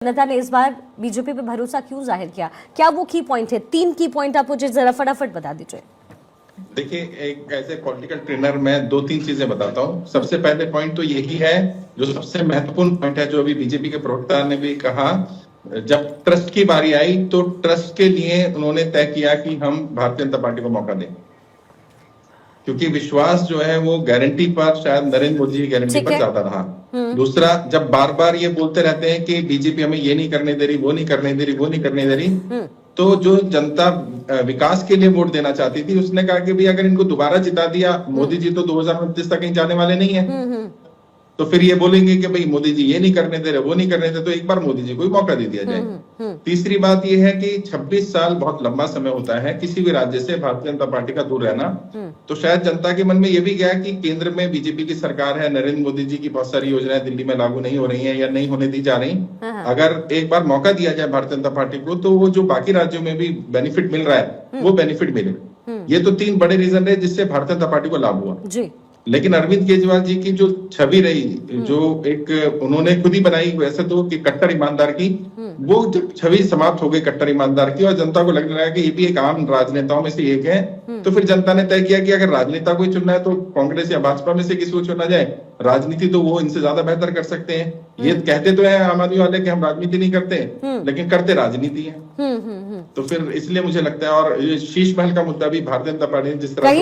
जनता ने इस बार बीजेपी पे भरोसा क्यों जाहिर किया? क्या वो की पॉइंट है? 3 की पॉइंट आप मुझे जरा फटाफट बता दीजिए। देखिए, एक ऐसे पॉलिटिकल ट्रेनर मैं 2-3 चीजें बताता हूँ। सबसे पहले पॉइंट तो यही है, जो सबसे महत्वपूर्ण पॉइंट है, जो अभी बीजेपी के प्रवक्ता ने भी कहा, जब ट्रस्ट की बारी आई तो ट्रस्ट के लिए उन्होंने तय किया कि हम भारतीय जनता पार्टी को मौका दें, क्योंकि विश्वास जो है वो गारंटी पर, शायद नरेंद्र मोदी जी की गारंटी पर ज्यादा रहा। दूसरा, जब बार बार ये बोलते रहते हैं कि बीजेपी हमें ये नहीं करने दे रही, वो नहीं करने दे रही, वो नहीं करने दे रही, तो जो जनता विकास के लिए वोट देना चाहती थी, उसने कहा कि भाई अगर इनको दोबारा जिता दिया, मोदी जी तो 2029 तक कहीं जाने वाले नहीं है, तो फिर ये बोलेंगे कि भाई मोदी जी ये नहीं करने दे रहे, वो नहीं करने दे, तो एक बार मोदी जी को मौका दे दिया जाए। तीसरी बात ये है कि 26 साल बहुत लंबा समय होता है किसी भी राज्य से भारतीय जनता पार्टी का दूर रहना। तो शायद जनता के मन में ये भी गया कि केंद्र में बीजेपी की सरकार है, नरेंद्र मोदी जी की बहुत सारी योजनाएं दिल्ली में लागू नहीं हो रही हैं या नहीं होने दी जा रही। अगर एक बार मौका दिया जाए भारतीय जनता पार्टी को, तो वो जो बाकी राज्यों में भी बेनिफिट मिल रहा है वो बेनिफिट मिले। ये तो 3 बड़े रीजन है जिससे भारतीय जनता पार्टी को लाभ हुआ जी। लेकिन अरविंद केजरीवाल जी की जो छवि रही, जो एक उन्होंने खुद ही बनाई वैसे तो, कि कट्टर ईमानदार की, वो जब छवि समाप्त हो गई कट्टर ईमानदार की और जनता को लगने लगा कि ये भी एक आम राजनेताओं में से एक है, तो फिर जनता ने तय किया कि अगर राजनेता को चुनना है तो कांग्रेस या भाजपा में से किसी को चुना जाए। राजनीति तो वो इनसे ज्यादा बेहतर कर सकते हैं। ये कहते तो है आम आदमी वाले कि हम राजनीति नहीं करते, लेकिन करते राजनीति है। तो फिर इसलिए मुझे लगता है, और शीश महल का मुद्दा भी भारतीय जनता पार्टी जिस तरह